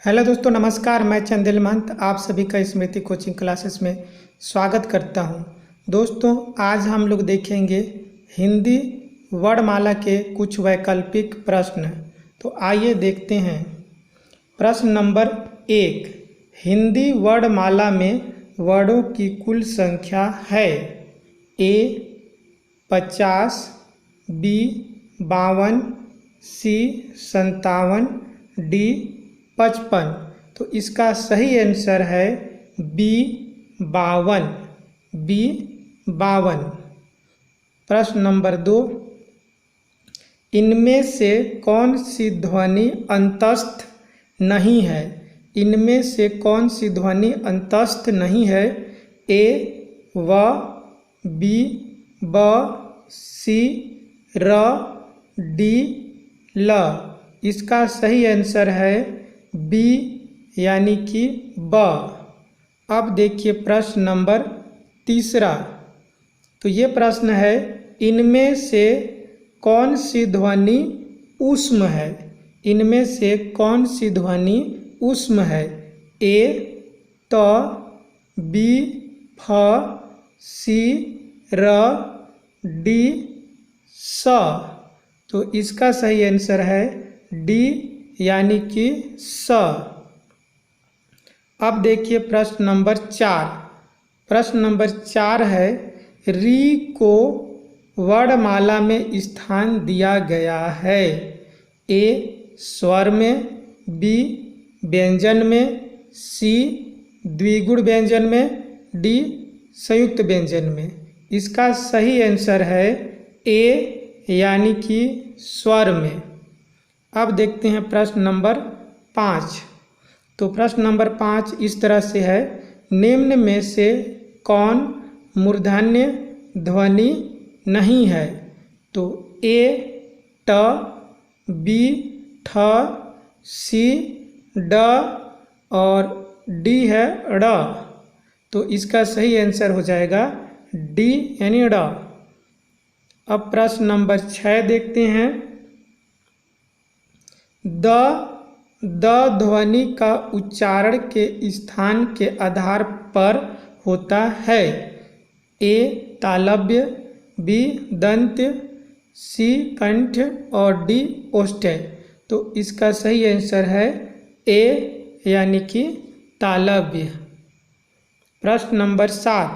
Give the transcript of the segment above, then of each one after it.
Hello दोस्तों, नमस्कार। मैं चंदिल महंत आप सभी का स्मृति कोचिंग क्लासेस में स्वागत करता हूं। दोस्तों, आज हम लोग देखेंगे हिंदी वर्णमाला के कुछ वैकल्पिक प्रश्न। तो आइए देखते हैं। प्रश्न नंबर 1, हिंदी वर्णमाला में वर्णों की कुल संख्या है? ए 50, बी 52, सी 57, डी 55। तो इसका सही आंसर है बी 52। बी 52। प्रश्न नंबर 2, इनमें से कौन सी ध्वनि अंतस्थ नहीं है? इनमें से कौन सी ध्वनि अंतस्थ नहीं है? ए व, बी ब, सी र, डी ल। इसका सही आंसर है बी यानी कि ब। अब देखिए प्रश्न नंबर 3। तो ये प्रश्न है, इनमें से कौन सी ध्वनि ऊष्म है? इनमें से कौन सी ध्वनि ऊष्म है? ए त, बी फ, सी र, डी स। तो इसका सही आंसर है डी यानी कि स। अब देखिए प्रश्न नंबर 4। प्रश्न नंबर 4 है, री को वर्णमाला में स्थान दिया गया है? ए स्वर में, बी व्यंजन में, सी द्विगुण व्यंजन में, डी संयुक्त व्यंजन में। इसका सही आंसर है ए यानी कि स्वर में। अब देखते हैं प्रश्न नंबर 5। तो प्रश्न नंबर 5 इस तरह से है, निम्न में से कौन मूर्धन्य ध्वनि नहीं है? तो ए ट, बी ठ, सी ड और डी है ड़। तो इसका सही आंसर हो जाएगा डी यानी ड़। अब प्रश्न नंबर 6 देखते हैं। द ध्वनि का उच्चारण के स्थान के आधार पर होता है? ए तालव्य, बी दंत्य, सी कंठ और डी ओष्ठ्य। तो इसका सही आंसर है ए यानी कि तालव्य। प्रश्न नंबर 7,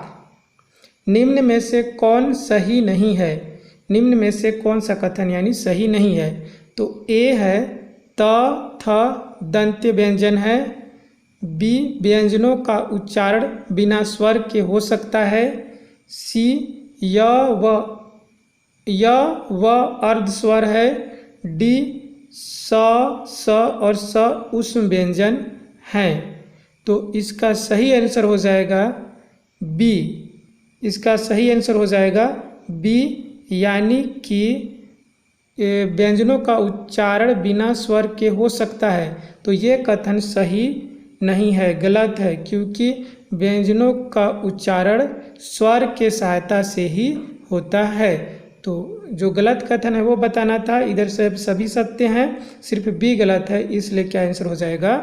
निम्न में से कौन सही नहीं है? निम्न में से कौन सा कथन यानी सही नहीं है? तो ए है त थ दंत्य व्यंजन है, बी व्यंजनों का उच्चारण बिना स्वर के हो सकता है, सी य व अर्ध स्वर है, डी स और स ऊष्म व्यंजन है। तो इसका सही आंसर हो जाएगा बी। इसका सही आंसर हो जाएगा बी यानी कि व्यंजनों का उच्चारण बिना स्वर के हो सकता है। तो ये कथन सही नहीं है, गलत है, क्योंकि व्यंजनों का उच्चारण स्वर के सहायता से ही होता है। तो जो गलत कथन है वो बताना था। इधर से सभी सत्य हैं, सिर्फ बी गलत है, इसलिए क्या आंसर हो जाएगा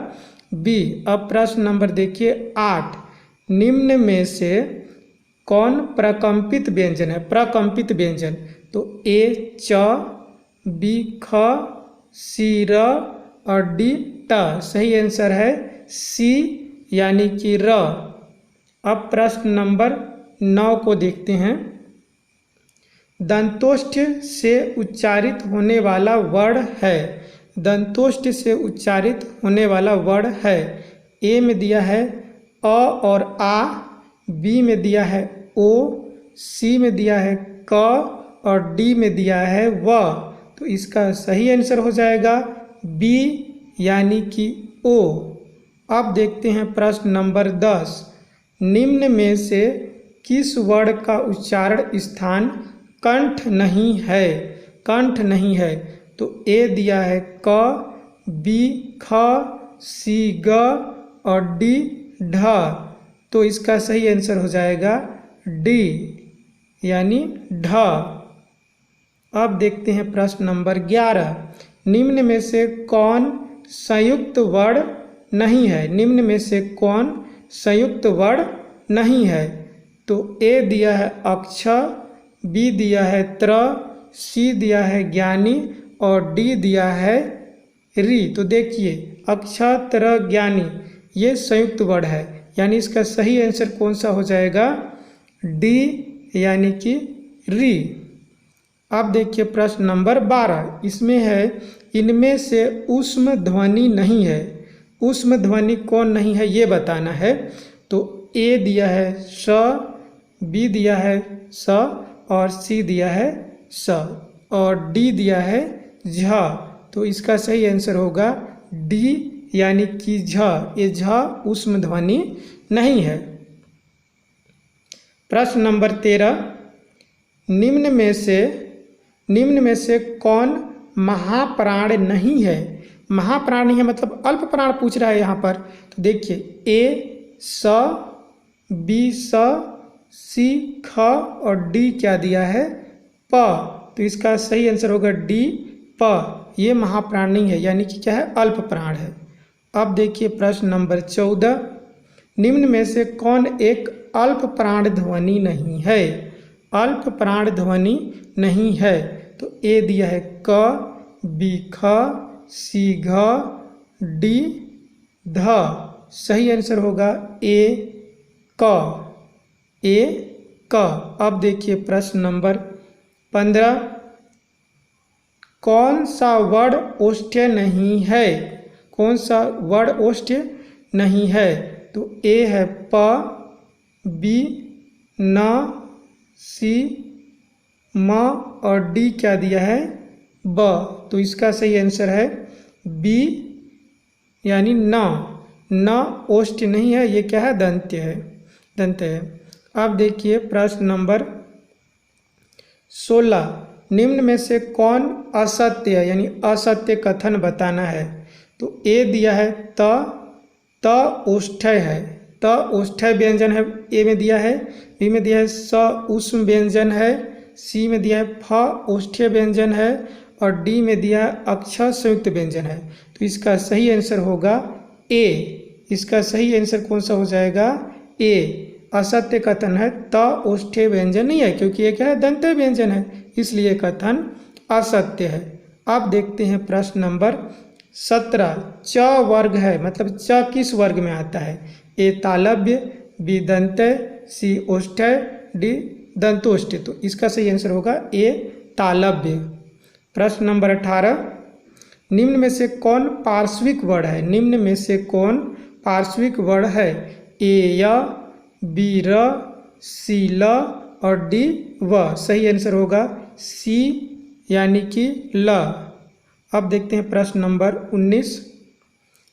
बी। अब प्रश्न नंबर देखिए 8, निम्न में से कौन प्रकंपित व्यंजन है? प्रकंपित व्यंजन। तो ए च, बी ख, सी र और डी ट। सही आंसर है सी यानी कि र। अब प्रश्न नंबर 9 को देखते हैं। दंतोष्ठ से उच्चारित होने वाला वर्ण है? दंतोष्ठ से उच्चारित होने वाला वर्ण है, ए में दिया है अ और आ, बी में दिया है ओ, सी में दिया है क और डी में दिया है व। तो इसका सही आंसर हो जाएगा बी यानी कि ओ। अब देखते हैं प्रश्न नंबर 10, निम्न में से किस वर्ण का उच्चारण स्थान कंठ नहीं है? कंठ नहीं है। तो ए दिया है क, बी ख, सी ग और डी ढ। तो इसका सही आंसर हो जाएगा डी यानी ढ। अब देखते हैं प्रश्न नंबर 11, निम्न में से कौन संयुक्त वर्ण नहीं है। निम्न में से कौन संयुक्त वर्ण नहीं है? तो ए दिया है अक्ष, बी दिया है त्र, सी दिया है ज्ञानी और डी दिया है री। तो देखिए अक्ष, त्र, ज्ञानी ये संयुक्त वर्ण है, यानी इसका सही आंसर कौन सा हो जाएगा? डी यानी कि री। अब देखिए प्रश्न नंबर 12, इसमें है इनमें से ऊष्म ध्वनि नहीं है। ऊष्म ध्वनि कौन नहीं है ये बताना है। तो ए दिया है स, बी दिया है स और सी दिया है स और डी दिया है झ। तो इसका सही आंसर होगा डी यानी कि झ। ये झ ऊष्म ध्वनि नहीं है। प्रश्न नंबर 13, निम्न में से कौन महाप्राण नहीं है? महाप्राण नहीं है मतलब अल्प प्राण पूछ रहा है यहाँ पर। तो देखिए ए स, बी स, सी ख और डी क्या दिया है? प। तो इसका सही आंसर होगा डी प। ये महाप्राण नहीं है, यानी कि क्या है? अल्प प्राण है। अब देखिए प्रश्न नंबर 14, निम्न में से कौन एक अल्प प्राण ध्वनि नहीं है? अल्प प्राण ध्वनि नहीं है। तो ए दिया है क, बी ख, सी घ, डी ध। सही आंसर होगा ए क। ए क। अब देखिए प्रश्न नंबर 15, कौन सा वर्ण ओष्ठ्य नहीं है? कौन सा वर्ण ओष्ठ्य नहीं है? तो ए है प, बी न, सी म और डी क्या दिया है? ब। तो इसका सही आंसर है बी यानी न ओष्ठ्य नहीं है, ये क्या है? दंत्य है, दंत्य है। अब देखिए प्रश्न नंबर 16, निम्न में से कौन असत्य यानी असत्य कथन बताना है? तो ए दिया है त ओष्ठ्य है, त ओष्ठ्य व्यंजन है, ए में दिया है। बी में दिया है स ऊष्म व्यंजन है, सी में दिया है फ ओष्ठ्य व्यंजन है और डी में दिया है अक्ष संयुक्त व्यंजन है। तो इसका सही आंसर होगा ए। इसका सही आंसर कौन सा हो जाएगा? ए। असत्य कथन है, त ओष्ठ्य व्यंजन नहीं है, क्योंकि ये क्या है? दंत्य व्यंजन है, इसलिए कथन असत्य है। अब देखते हैं प्रश्न नंबर 17, च वर्ग है मतलब च किस वर्ग में आता है? ए तालव्य, बी दंत्य, सी ओष्ठ्य, डी दंतोष्ठ्य। तो इसका सही आंसर होगा ए तालव्य। प्रश्न नंबर 18, निम्न में से कौन पार्श्विक वर्ण है? निम्न में से कौन पार्श्विक वर्ण है? ए य, बी र, सी ल और डी व। सही आंसर होगा सी यानी कि ल। अब देखते हैं प्रश्न नंबर 19।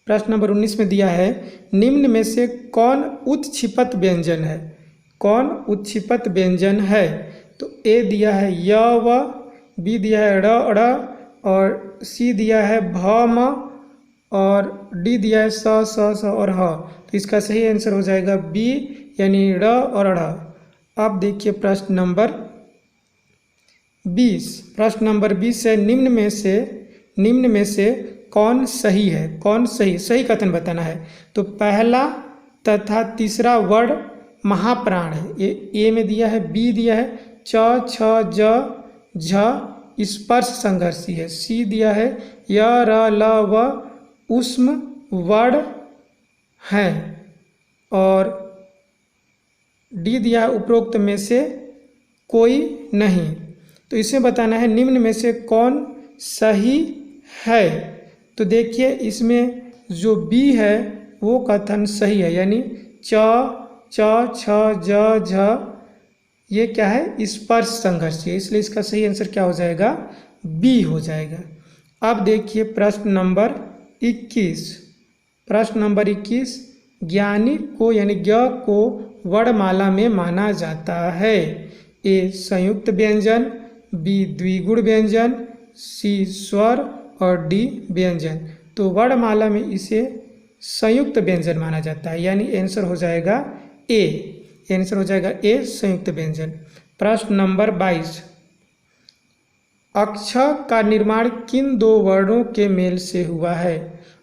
प्रश्न नंबर 19 में दिया है निम्न में से कौन उत्क्षिपत व्यंजन है? कौन उत्क्षिपत व्यंजन है? तो ए दिया है य व, बी दिया है ड़ और सी दिया है भ म और डी दिया है स और ह। तो इसका सही आंसर हो जाएगा बी यानी ड़ और ढ़। अब देखिए प्रश्न नंबर 20। प्रश्न नंबर 20 है निम्न में से कौन सही है? कौन सही कथन बताना है। तो पहला तथा तीसरा वर्ण महाप्राण है। ए में दिया है, बी दिया है च छ ज झ स्पर्श संघर्षी है, सी दिया है य र ल व ऊष्म वर्ण है और डी दिया है उपरोक्त में से कोई नहीं। तो इसमें बताना है निम्न में से कौन सही है। तो देखिए इसमें जो बी है वो कथन सही है, यानी च छ ज झ ये क्या है? स्पर्श संघर्ष है, इसलिए इसका सही आंसर क्या हो जाएगा? बी हो जाएगा। अब देखिए प्रश्न नंबर 21। प्रश्न नंबर 21, ज्ञानी को यानी ज्ञ को वर्णमाला में माना जाता है। ए संयुक्त व्यंजन, बी द्विगुण व्यंजन, सी स्वर और डी व्यंजन। तो वर्णमाला में इसे संयुक्त व्यंजन माना जाता है, यानी आंसर हो जाएगा ए। आंसर हो जाएगा ए संयुक्त व्यंजन। प्रश्न नंबर 22, अक्ष का निर्माण किन दो वर्णों के मेल से हुआ है?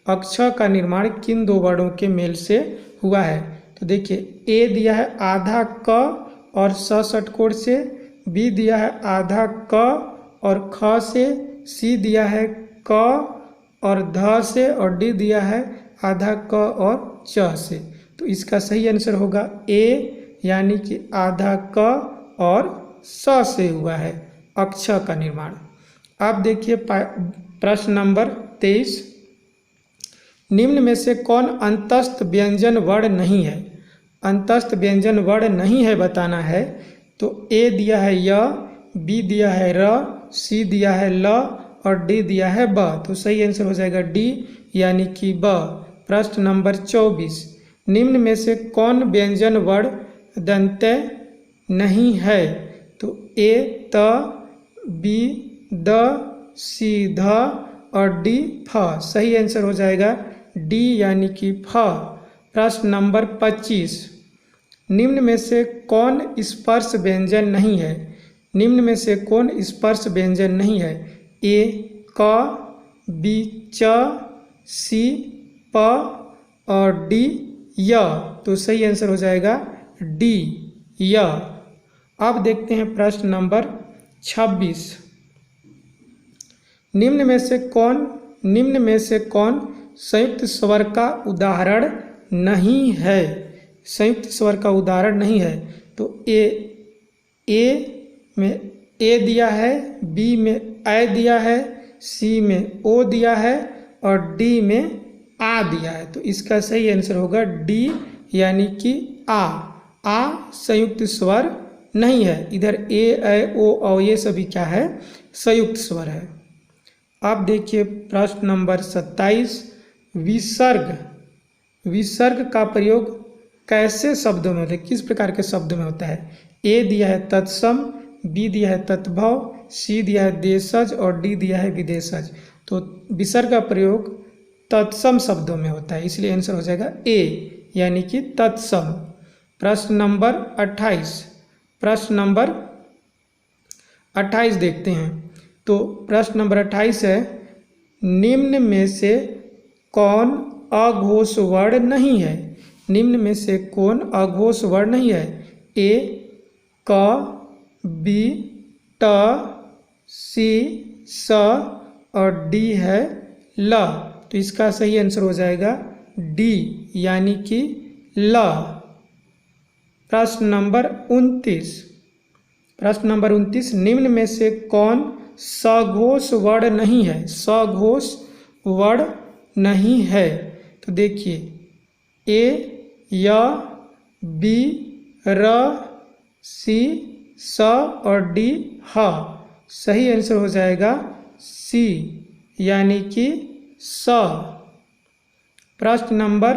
अक्ष का निर्माण किन दो वर्णों के मेल से हुआ है? तो देखिए ए दिया है आधा क और स षटकोण से, बी दिया है आधा क और ख से, सी दिया है क और ध से, और डी दिया है आधा क और च से। तो इसका सही आंसर होगा ए, यानी कि आधा क और स से हुआ है अक्ष का निर्माण। आप देखिए प्रश्न नंबर 23, निम्न में से कौन अंतस्थ व्यंजन वर्ण नहीं है? अंतस्थ व्यंजन वर्ण नहीं है बताना है। तो ए दिया है य, बी दिया है र, सी दिया है ल और डी दिया है ब। तो सही आंसर हो जाएगा डी, यानी कि ब। प्रश्न नंबर 24, निम्न में से कौन व्यंजन वर्ण दंत्य नहीं है? तो ए त, बी द, सी ध और डी फ। सही आंसर हो जाएगा डी, यानी कि फ। प्रश्न नंबर 25, निम्न में से कौन स्पर्श व्यंजन नहीं है? निम्न में से कौन स्पर्श व्यंजन नहीं है? ए क, बी च, सी प और डी य। तो सही आंसर हो जाएगा डी, य। अब देखते हैं प्रश्न नंबर 26, निम्न में से कौन संयुक्त स्वर का उदाहरण नहीं है? संयुक्त स्वर का उदाहरण नहीं है। तो ए में ए दिया है, बी में ए दिया है, सी में ओ दिया है और डी में आ दिया है। तो इसका सही आंसर होगा डी, यानी कि आ संयुक्त स्वर नहीं है। इधर ए ओ ये सभी क्या है? संयुक्त स्वर है। अब देखिए प्रश्न नंबर 27, विसर्ग का प्रयोग कैसे शब्दों में होता है? किस प्रकार के शब्दों में होता है? ए दिया है तत्सम, बी दिया है तत्भव, सी दिया है देशज और डी दिया है विदेशज। तो विसर्ग का प्रयोग तत्सम शब्दों में होता है, इसलिए आंसर हो जाएगा ए, यानी कि तत्सम। प्रश्न नंबर 28 देखते हैं। तो प्रश्न नंबर 28 है, निम्न में से कौन अघोष वर्ण नहीं है? निम्न में से कौन अघोष वर्ण नहीं है? ए क, बी ट, सी स और डी है ल। तो इसका सही आंसर हो जाएगा डी, यानी कि ल। प्रश्न नंबर 29, निम्न में से कौन सघोष वर्ण नहीं है? सघोष वर्ण नहीं है। तो देखिए ए य, बी र, सी स और डी ह। सही आंसर हो जाएगा सी, यानी कि स। प्रश्न नंबर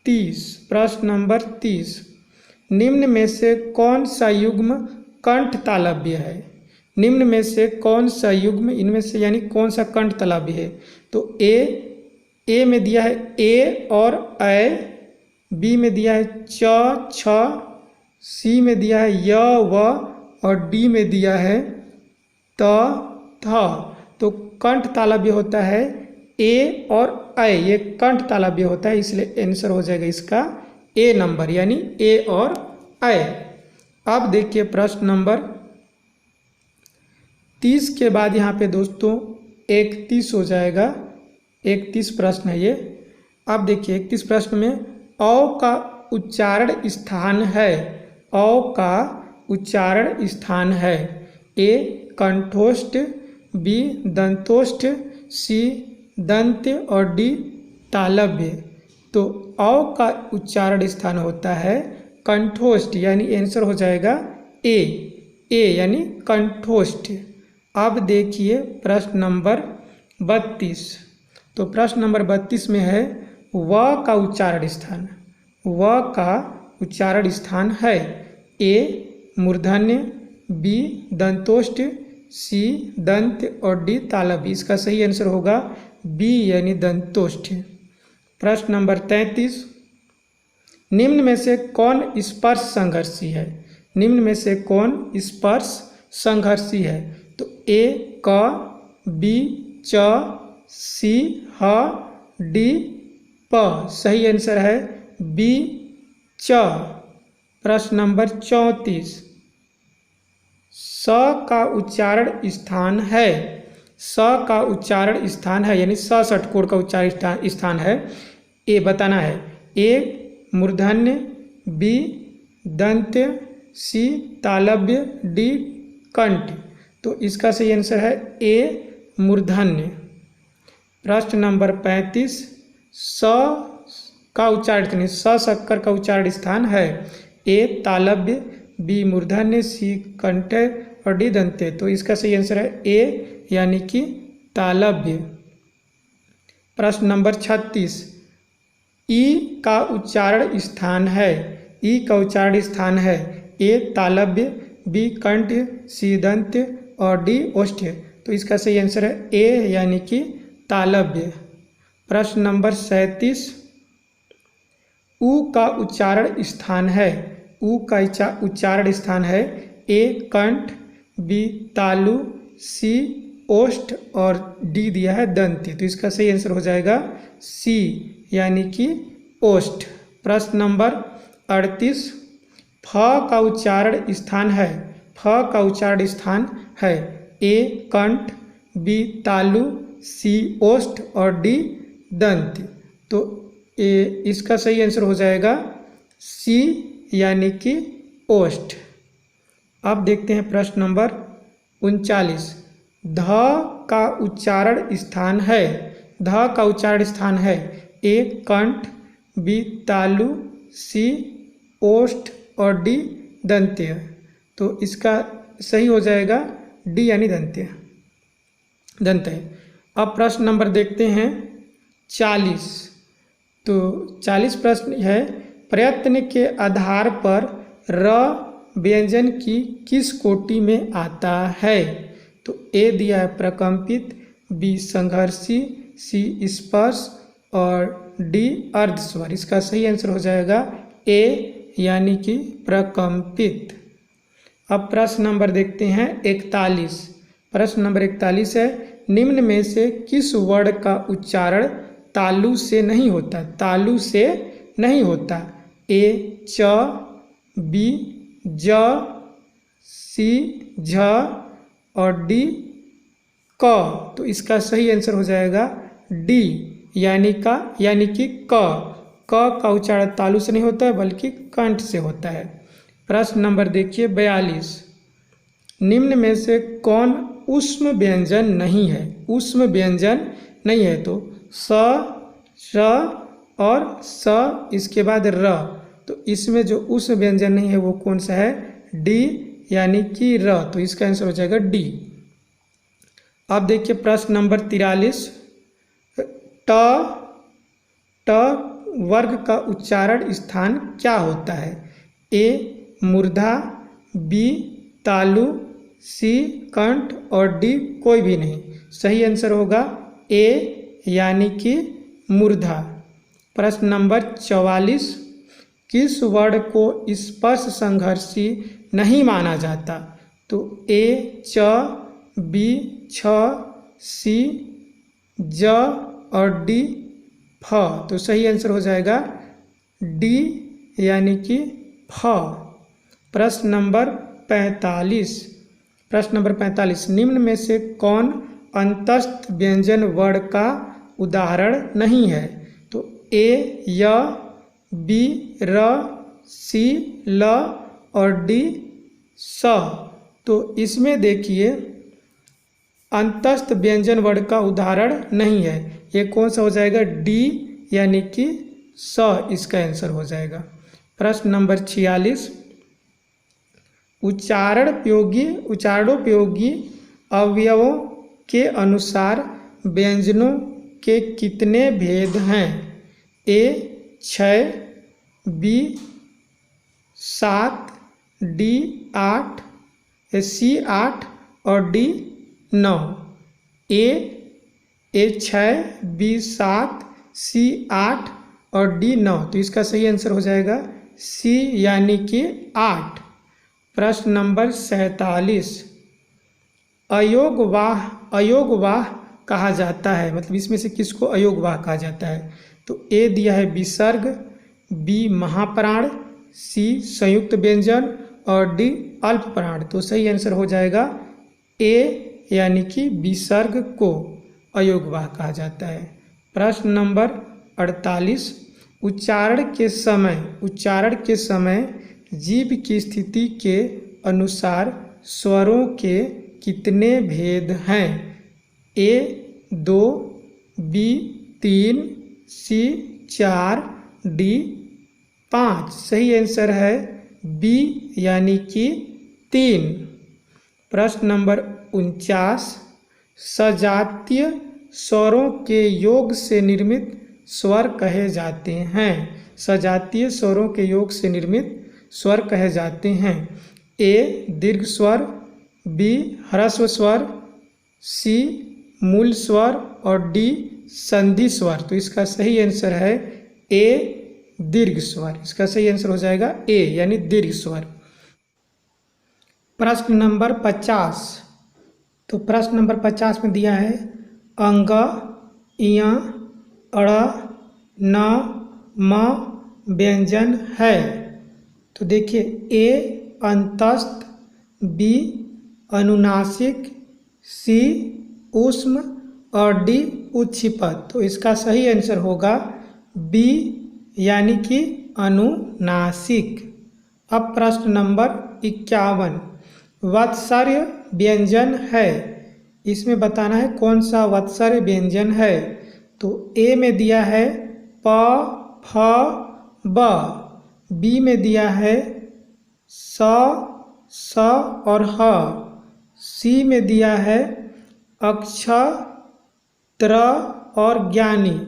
30, निम्न में से कौन सा युग्म कंठ तालव्य है? निम्न में से कौन सा युग्म इनमें से यानी कौन सा कंठ तालव्य है? तो ए में दिया है ए और ऐ, बी में दिया है च छ, सी में दिया है य व और डी में दिया है त थ। तो कंठ तालव्य होता है ए और ऐ, ये कंठ तालव्य होता है, इसलिए आंसर हो जाएगा इसका ए नंबर, यानी ए और ऐ। अब देखिए प्रश्न नंबर 30 के बाद यहाँ पे दोस्तों 31 हो जाएगा। 31 प्रश्न है ये। अब देखिए 31 प्रश्न में औ का उच्चारण स्थान है। औ का उच्चारण स्थान है। ए कंठोष्ठ, बी दंतोष्ठ, सी दंत और डी तालव्य। तो औ का उच्चारण स्थान होता है कंठोष्ठ, यानी आंसर हो जाएगा ए यानी कंठोष्ठ। अब देखिए प्रश्न नंबर 32। तो प्रश्न नंबर 32 में है व का उच्चारण स्थान। व का उच्चारण स्थान है ए मूर्धन्य, बी दंतोष्ठ, सी दंत और डी तालव्य। इसका सही आंसर होगा बी, यानी दंतोष्ठ। प्रश्न नंबर 33, निम्न में से कौन स्पर्श संघर्षी है? निम्न में से कौन स्पर्श संघर्षी है? तो ए क, बी च, सी ह, डी प। सही आंसर है बी च। प्रश्न नंबर 34, स का उच्चारण स्थान है। स का उच्चारण स्थान है यानी स षटकोण का उच्चारण स्थान है। ए बताना है। ए मूर्धन्य, बी दंत्य, सी तालव्य, डी कंठ। तो इसका सही आंसर है ए मूर्धन्य। प्रश्न नंबर 35, स का उच्चारण स शक्कर का उच्चारण स्थान है। ए तालव्य, बी मूर्धन्य, सी कंठ और डी दंत्य। तो इसका सही आंसर है ए यानी कि तालव्य। प्रश्न नंबर 36, ई का उच्चारण स्थान है। ई का उच्चारण स्थान है। ए तालव्य, बी कंठ, सी दंत्य और डी ओष्ठ्य। तो इसका सही आंसर है ए यानी कि तालव्य। प्रश्न नंबर 37, उ का उच्चारण स्थान है। उ का उच्चारण स्थान है। ए कंठ, बी तालु, सी ओष्ठ और डी दिया है दंत्य। तो इसका सही आंसर हो जाएगा सी यानी कि ओष्ठ। प्रश्न नंबर 38, फ का उच्चारण स्थान है। फ का उच्चारण स्थान है। ए कंठ, बी तालु, सी ओष्ठ और डी दंत्य। तो इसका सही आंसर हो जाएगा सी यानी कि ओष्ठ। अब देखते हैं प्रश्न नंबर 39, ध का उच्चारण स्थान है। ध का उच्चारण स्थान है। ए कंठ, बी तालु, सी ओष्ठ और डी दंत्य। तो इसका सही हो जाएगा डी यानी दंत्य। अब प्रश्न नंबर देखते हैं 40। तो 40 प्रश्न है, प्रयत्न के आधार पर र व्यंजन की किस कोटि में आता है। तो ए दिया है प्रकंपित, बी संघर्षी, सी स्पर्श और डी अर्धस्वर। इसका सही आंसर हो जाएगा ए यानी कि प्रकंपित। अब प्रश्न नंबर देखते हैं 41। प्रश्न नंबर 41 है, निम्न में से किस वर्ण का उच्चारण तालु से नहीं होता। तालु से नहीं होता। ए च, बी ज, सी झ और डी क। तो इसका सही आंसर हो जाएगा डी यानी कि क का उच्चारण तालु से नहीं होता है बल्कि कंठ से होता है। प्रश्न नंबर देखिए 42, निम्न में से कौन ऊष्म व्यंजन नहीं है। ऊष्म व्यंजन नहीं है तो स, श और स, इसके बाद र। तो इसमें जो ऊष्म व्यंजन नहीं है वो कौन सा है, डी यानी कि र। तो इसका आंसर हो जाएगा डी। अब देखिए प्रश्न नंबर 43, ट वर्ग का उच्चारण स्थान क्या होता है। ए मूर्धा, बी तालु, सी कंठ और डी कोई भी नहीं। सही आंसर होगा ए यानी कि मूर्धा। प्रश्न नंबर 44, किस वर्ण को स्पर्श संघर्षी नहीं माना जाता। तो ए च, बी छ, सी ज और डी फ। तो सही आंसर हो जाएगा डी यानी कि फ। प्रश्न नंबर 45। प्रश्न नंबर 45, निम्न में से कौन अंतस्थ व्यंजन वर्ण का उदाहरण नहीं है। तो ए य, बी र, सी ल और डी स। तो इसमें देखिए अंतस्थ व्यंजन वर्ण का उदाहरण नहीं है। ये कौन सा हो जाएगा, डी यानी कि स इसका आंसर हो जाएगा। प्रश्न नंबर 46, उच्चारणोपयोगी अवयवों के अनुसार व्यंजनों के कितने भेद हैं। ए 6, बी 7, डी 8, सी 8 और डी 9। ए 6, बी 7, सी 8 और डी 9। तो इसका सही आंसर हो जाएगा सी यानी कि 8। प्रश्न नंबर 47, अयोगवाह कहा जाता है, मतलब इसमें से किसको अयोगवाह कहा जाता है? तो ए दिया है विसर्ग, बी महाप्राण, सी संयुक्त व्यंजन और डी अल्प प्राण। तो सही आंसर हो जाएगा ए, यानी कि विसर्ग को अयोगवाह कहा जाता है। प्रश्न नंबर 48, उच्चारण के समय जीभ की स्थिति के अनुसार स्वरों के कितने भेद हैं? ए 2, बी 3, सी 4, डी 5। सही आंसर है बी, यानी कि 3। प्रश्न नंबर 49, सजातीय स्वरों के योग से निर्मित स्वर कहे जाते हैं। सजातीय स्वरों के योग से निर्मित स्वर कहे जाते हैं। ए दीर्घ स्वर, बी ह्रस्व स्वर, सी मूल स्वर और डी संधि स्वर। तो इसका सही आंसर है ए दीर्घ स्वर। इसका सही आंसर हो जाएगा ए, यानी दीर्घ स्वर। प्रश्न नंबर 50, तो प्रश्न नंबर 50 में दिया है अंग, इय, अड़, न, म व्यंजन है। तो देखिए ए अंतस्थ, बी अनुनासिक, सी ऊष्म और डी उच्छिपत। तो इसका सही आंसर होगा बी, यानी कि अनुनासिक। अब प्रश्न नंबर 51, वात्सर्य व्यंजन है। इसमें बताना है कौन सा वात्सर्य व्यंजन है। तो ए में दिया है प, फ, ब, बी में दिया है स, स और ह, सी में दिया है अक्ष, त्र और ज्ञानी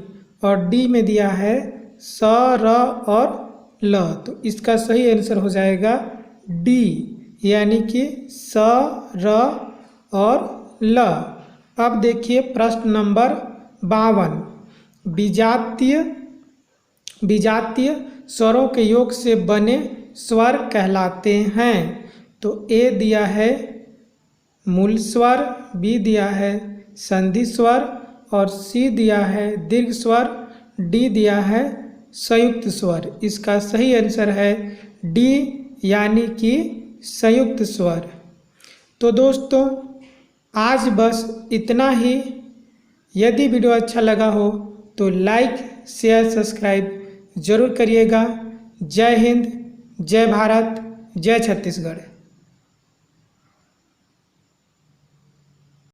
और डी में दिया है स, र और ल। तो इसका सही आंसर हो जाएगा डी, यानी कि स, र और ल। अब देखिए प्रश्न नंबर 52, विजातीय स्वरों के योग से बने स्वर कहलाते हैं। तो ए दिया है मूल स्वर, बी दिया है संधि स्वर और सी दिया है दीर्घ स्वर, डी दिया है संयुक्त स्वर। इसका सही आंसर है डी, यानी कि संयुक्त स्वर। तो दोस्तों आज बस इतना ही। यदि वीडियो अच्छा लगा हो तो लाइक, शेयर, सब्सक्राइब जरूर करिएगा। जय हिंद, जय भारत, जय छत्तीसगढ़।